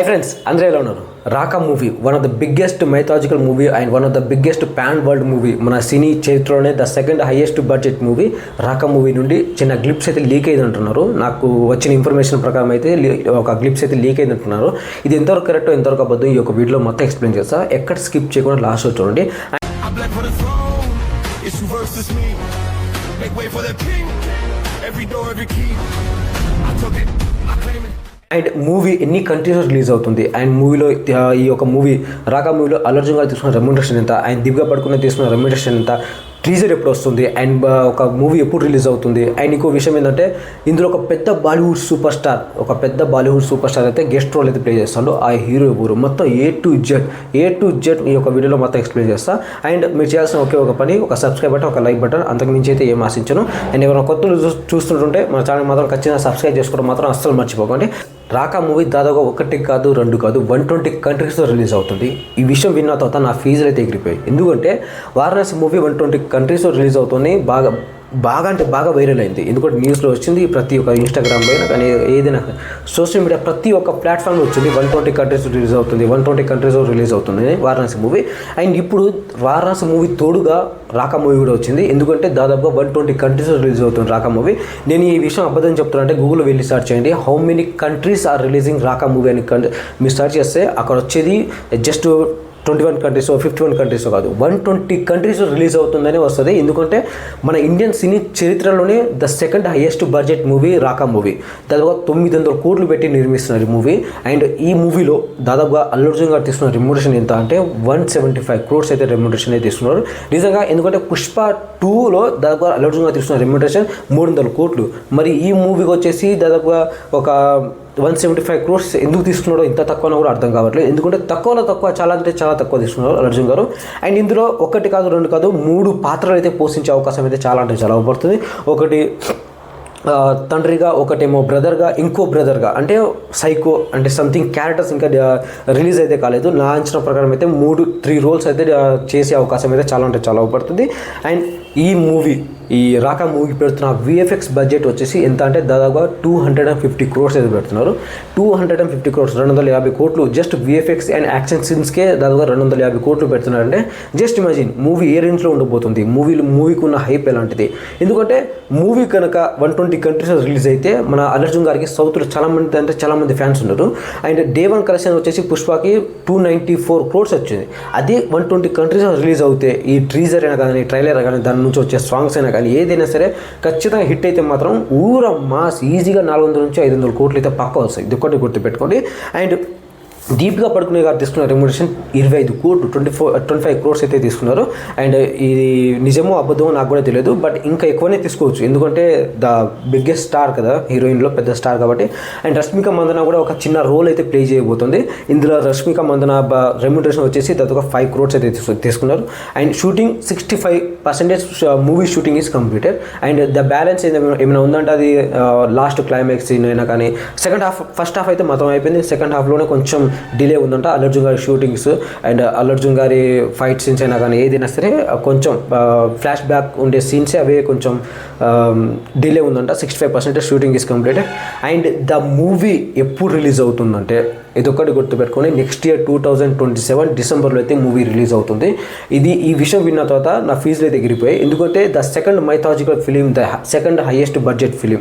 Friends అందరూ ఎలా ఉన్నారు? Raka movie one of the biggest mythological movie and one of the biggest pan world movie. మన సినీ చరిత్రలోనే the second highest budget movie Raka movie నుండి చిన్న గ్లిప్స్ అయితే లీక్ అయింది అంటున్నారు. నాకు వచ్చిన ఇన్ఫర్మేషన్ ప్రకారం అయితే ఒక గ్లిప్స్ అయితే లీక్ అయింది అంటున్నారు. ఇది ఎంతవరకు కరెక్టో ఎంతవరకు అబద్ధం ఈ యొక్క వీడియోలో మొత్తం ఎక్స్ప్లెయిన్ చేస్తా. ఎక్కడ స్కిప్ చేయకుండా లాస్ట్ చూడండి. అండ్ మూవీ ఎన్ని కంట్రీస్లో రిలీజ్ అవుతుంది అండ్ మూవీలో ఈ యొక్క మూవీ రాకా మూవీలో అల్లు అర్జున్ గారు తీసుకున్న రెమ్యునరేషన్ ఎంత అండ్ దివ్య పడుకున్న తీసుకున్న రెమ్యునరేషన్ ఎంత, టీజర్ ఎప్పుడు వస్తుంది అండ్ ఒక మూవీ ఎప్పుడు రిలీజ్ అవుతుంది. అండ్ ఇంకో విషయం ఏంటంటే ఇందులో ఒక పెద్ద బాలీవుడ్ సూపర్ స్టార్ అయితే గెస్ట్ రోల్ అయితే ప్లే చేస్తాడు. ఆ హీరో ఎవరు మొత్తం ఏ టు జెడ్ ఈ యొక్క వీడియోలో మొత్తం ఎక్స్ప్లెయిన్ చేస్తా. అండ్ మీరు చేయాల్సిన ఒక పని, ఒక సబ్స్క్రైబ్ బటన్, ఒక లైక్ బటన్, అంతకు మించి అయితే ఏం ఆశించను. అండ్ ఎవరైనా కొత్త చూస్తుంటుంటే మన ఛానల్ మాత్రం ఖచ్చితంగా సబ్స్క్రైబ్ చేసుకోవడం మాత్రం అస్సలు మర్చిపోకండి. రాకా మూవీ దాదాపు 1 కాదు 2 కాదు 120 కంట్రీస్లో రిలీజ్ అవుతుంది. ఈ విషయం విన్న తర్వాత నా ఫీజులు అయితే ఎగిరిపోయాయి. ఎందుకంటే వారణాసి మూవీ 120 కంట్రీస్లో రిలీజ్ అవుతుంది. బాగా వైరల్ అయింది. ఎందుకంటే న్యూస్లో వచ్చింది, ప్రతి ఒక్క ఇన్స్టాగ్రామ్ పైన కానీ ఏదైనా సోషల్ మీడియా ప్రతి ఒక్క ప్లాట్ఫామ్లో వచ్చింది. 120 కంట్రీస్ రిలీజ్ అవుతుంది, 120 కంట్రీస్లో రిలీజ్ అవుతుంది వారణాసి మూవీ. అండ్ ఇప్పుడు వారణాసి మూవీ తోడుగా రాకా మూవీ కూడా వచ్చింది. ఎందుకంటే దాదాపుగా 120 కంట్రీస్లో రిలీజ్ అవుతుంది రాకా మూవీ. నేను ఈ విషయం అబద్ధం చెప్తున్నా అంటే గూగుల్లో వెళ్ళి సర్చ్ చేయండి, how many countries are releasing Raaka movie అని మీరు సర్చ్ చేస్తే అక్కడ వచ్చేది జస్ట్ 21 కంట్రీస్ 51 కంట్రీస్ కాదు, 120 కంట్రీస్ రిలీజ్ అవుతుందని వస్తుంది. ఎందుకంటే మన ఇండియన్ సినీ చరిత్రలోనే the second highest budget movie Raka movie. దాదాపుగా 900 కోట్లు పెట్టి నిర్మిస్తున్నారు ఈ మూవీ. అండ్ ఈ మూవీలో దాదాపుగా అల్లు అర్జున్ గారు తీసుకున్న రెమ్యునరేషన్ ఎంత అంటే 175 crores అయితే రెమ్యునరేషన్ అయితే తీసుకున్నారు నిజంగా. ఎందుకంటే పుష్ప 2లో దాదాపుగా అల్లు అర్జున్ గారు తీసుకున్న రెమ్యునరేషన్ 300 కోట్లు. మరి ఈ మూవీకి వచ్చేసి దాదాపుగా ఒక 175 crores ఎందుకు తీసుకున్నాడో ఇంత తక్కువ కూడా అర్థం కావట్లేదు. ఎందుకంటే తక్కువ చాలా అంటే చాలా తక్కువ తీసుకున్నారు అర్జున్ గారు. అండ్ ఇందులో 1 కాదు 2 కాదు 3 పాత్రలు అయితే పోషించే అవకాశం అయితే చాలా అంటే చాలా పడుతుంది. ఒకటి తండ్రిగా, ఒకటేమో బ్రదర్గా, ఇంకో బ్రదర్గా అంటే సైకో అంటే సంథింగ్ క్యారెక్టర్స్ ఇంకా రిలీజ్ అయితే కాలేదు. నా అంచనా ప్రకారం అయితే 3-3 రోల్స్ అయితే చేసే అవకాశం అయితే చాలా అంటే చాలా పడుతుంది. అండ్ ఈ రాకా మూవీకి పెడుతున్న విఎఫ్ఎక్స్ బడ్జెట్ వచ్చేసి ఎంత అంటే దాదాపుగా 250 crores అయితే పెడుతున్నారు. 250 crores 250 కోట్లు జస్ట్ విఎఫ్ఎక్స్ అండ్ యాక్షన్ సీన్స్కే దాదాపుగా 250 కోట్లు పెడుతున్నారంటే జస్ట్ ఇమాజిన్ మూవీ ఏ రేంజ్లో ఉండబోతుంది, మూవీకి ఉన్న హైప్ ఎలాంటిది. ఎందుకంటే మూవీ కనుక 120 కంట్రీస్ రిలీజ్ అయితే మన అల్లు అర్జున్ గారికి సౌత్లో చాలా మంది ఫ్యాన్స్ ఉన్నారు. అండ్ డే 1 కలెక్షన్ వచ్చేసి పుష్పకి 294 crores వచ్చింది. అదే 120 కంట్రీస్ రిలీజ్ అవుతే ఈ ట్రీజర్ అయినా కానీ ట్రైలర్ కానీ దాని నుంచి వచ్చే సాంగ్స్ అయినా కానీ ఏదైనా సరే ఖచ్చితంగా హిట్ అయితే మాత్రం మాస్ ఈజీగా 400 నుంచి 500 కోట్లు అయితే పక్కా వస్తాయి. ఇది ఒక్కటి గుర్తుపెట్టుకోండి. అండ్ దీపికా పడుకునే గారు తీసుకున్న రెమ్యునరేషన్ 25 కోట్లు 25 crores అయితే తీసుకున్నారు. అండ్ ఇది నిజమో అబద్ధమో నాకు కూడా తెలియదు, బట్ ఇంకా ఎక్కువనే తీసుకోవచ్చు. ఎందుకంటే ద బిగ్గెస్ట్ స్టార్ కదా, హీరోయిన్లో పెద్ద స్టార్ కాబట్టి. అండ్ రష్మిక మందన కూడా ఒక చిన్న రోల్ అయితే ప్లే చేయబోతుంది ఇందులో. రష్మిక మందన రెమ్యునరేషన్ వచ్చేసి దాదాపు 5 crores అయితే తీసుకున్నారు. And shooting 65% movie shooting is completed. And the balance ఏమైనా ఉందంటే అది లాస్ట్ క్లైమాక్స్ సీన్ అయినా కానీ ఫస్ట్ హాఫ్ అయితే మొత్తం అయిపోయింది. సెకండ్ హాఫ్లోనే కొంచెం డిలే ఉందంట. అల్లు అర్జున్ గారి షూటింగ్స్ అండ్ అల్లు అర్జున్ గారి ఫైట్ సీన్స్ అయినా కానీ ఏదైనా సరే కొంచెం ఫ్లాష్ బ్యాక్ ఉండే సీన్సే అవే కొంచెం డిలే ఉందంట. 65% shooting is completed. And the movie ఎప్పుడు రిలీజ్ అవుతుందంటే ఇది ఒక్కటి గుర్తుపెట్టుకొని నెక్స్ట్ ఇయర్ 2027 డిసెంబర్లో అయితే మూవీ రిలీజ్ అవుతుంది. ఈ విషయం విన్న తర్వాత నా ఫీజులు అయితే ఎగిరిపోయాయి. ఎందుకంటే the second mythological film, the second highest budget film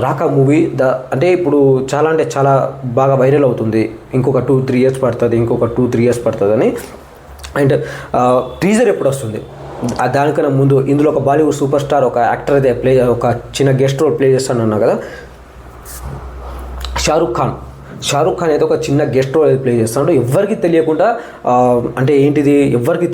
Raka movie అంటే ఇప్పుడు చాలా అంటే చాలా బాగా వైరల్ అవుతుంది. ఇంకొక 2-3 years పడుతుంది అని. అండ్ టీజర్ ఎప్పుడు వస్తుంది దానికన్నా ముందు ఇందులో ఒక బాలీవుడ్ సూపర్ స్టార్ ఒక యాక్టర్ అయితే ఒక చిన్న గెస్ట్ రోల్ ప్లే చేస్తానన్నా కదా, షారుఖ్ ఖాన్ అయితే ఒక చిన్న గెస్ట్ రోల్ అయితే ప్లే చేస్తున్నాడు. ఎవరికి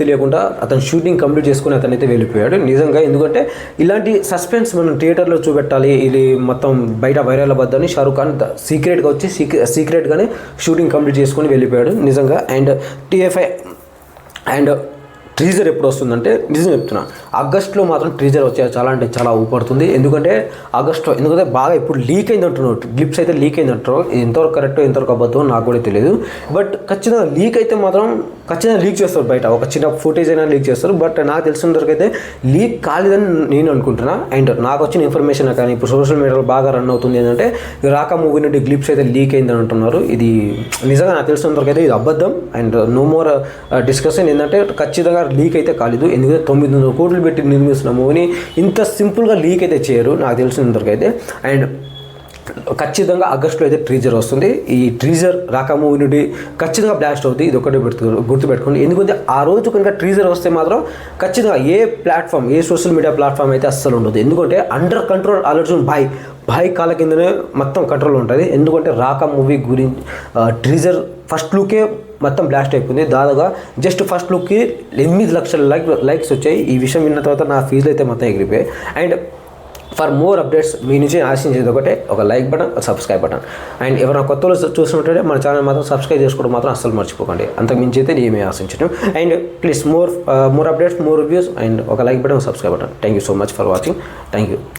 తెలియకుండా అతను షూటింగ్ కంప్లీట్ చేసుకుని అతను అయితే వెళ్ళిపోయాడు నిజంగా. ఎందుకంటే ఇలాంటి సస్పెన్స్ మనం థియేటర్లో చూపెట్టాలి, ఇది మొత్తం బయట వైరల్ అవ్వద్దని షారుఖ్ ఖాన్ సీక్రెట్గా వచ్చి సీక్రెట్గానే షూటింగ్ కంప్లీట్ చేసుకుని వెళ్ళిపోయాడు నిజంగా. అండ్ ట్రీజర్ ఎప్పుడు వస్తుందంటే నిజం చెప్తున్నా, ఆగస్ట్లో మాత్రం ట్రీజర్ వచ్చే చాలా అంటే చాలా ఊపడుతుంది. ఎందుకంటే ఆగస్ట్లో, ఎందుకంటే బాగా ఇప్పుడు లీక్ అయింది అంటున్నారు, గ్లిప్స్ అయితే లీక్ అయింది అంటారు. ఎంతవరకు కరెక్టో ఎంతవరకు అబద్ధం నాకు కూడా తెలియదు. బట్ ఖచ్చితంగా లీక్ అయితే మాత్రం ఖచ్చితంగా లీక్ చేస్తారు, బయట ఒక చిన్న ఫుటేజ్ అయినా లీక్ చేస్తారు. బట్ నాకు తెలిసిన వరకు అయితే లీక్ కాలేదని నేను అనుకుంటున్నా. అండ్ నాకు వచ్చిన ఇన్ఫర్మేషన్ కానీ ఇప్పుడు సోషల్ మీడియాలో బాగా రన్ అవుతుంది ఏంటంటే రాకా మూవీ నుండి గ్లిప్స్ అయితే లీక్ అయిందని అంటున్నారు. ఇది నిజంగా నాకు తెలిసినంత వరకు అయితే ఇది అబద్ధం. And no more discussion. ఏంటంటే ఖచ్చితంగా లీక్ అయితే కాలేదు. ఎందుకంటే 900 కోట్లు పెట్టి నిర్మిస్తున్న మూవీని ఇంత సింపుల్గా లీక్ అయితే చేయరు నాకు తెలిసినంత వరకు అయితే. అండ్ ఖచ్చితంగా ఆగస్టులో అయితే ట్రీజర్ వస్తుంది. ఈ ట్రీజర్ రాకా మూవీ నుండి ఖచ్చితంగా బ్లాస్ట్ అవుతుంది. ఇది ఒకటే గుర్తుపెట్టుకోండి. ఎందుకంటే ఆ రోజు కనుక ట్రీజర్ వస్తే మాత్రం ఖచ్చితంగా ఏ ప్లాట్ఫామ్, ఏ సోషల్ మీడియా ప్లాట్ఫామ్ అయితే అస్సలు ఉండదు. ఎందుకంటే అండర్ కంట్రోల్ అర్జున్ భాయ్ కాళ్ళ కిందనే మొత్తం కంట్రోల్ ఉంటుంది. ఎందుకంటే రాకా మూవీ గురించి ట్రీజర్ ఫస్ట్ లుకే మొత్తం బ్లాస్ట్ అయిపోయింది. దాదాపుగా జస్ట్ ఫస్ట్ లుక్కి 8 లక్షల లైక్స్ వచ్చాయి. ఈ విషయం విన్న తర్వాత నా ఫీజులు అయితే మొత్తం ఎగిరిపోయాయి. అండ్ ఫర్ మోర్ అప్డేట్స్ మీ నుంచి ఆశించేది ఒకటే, ఒక like button, subscribe button. And ఎవరైనా కొత్త చూసినట్టే మన ఛానల్ మాత్రం సబ్స్క్రైబ్ చేసుకోవడం మాత్రం అస్సలు మర్చిపోకండి. అంతకు మించి అయితే ఏమీ ఆశించడం. And please more updates, more reviews and ఒక like button, subscribe button. Thank you so much for watching. Thank you.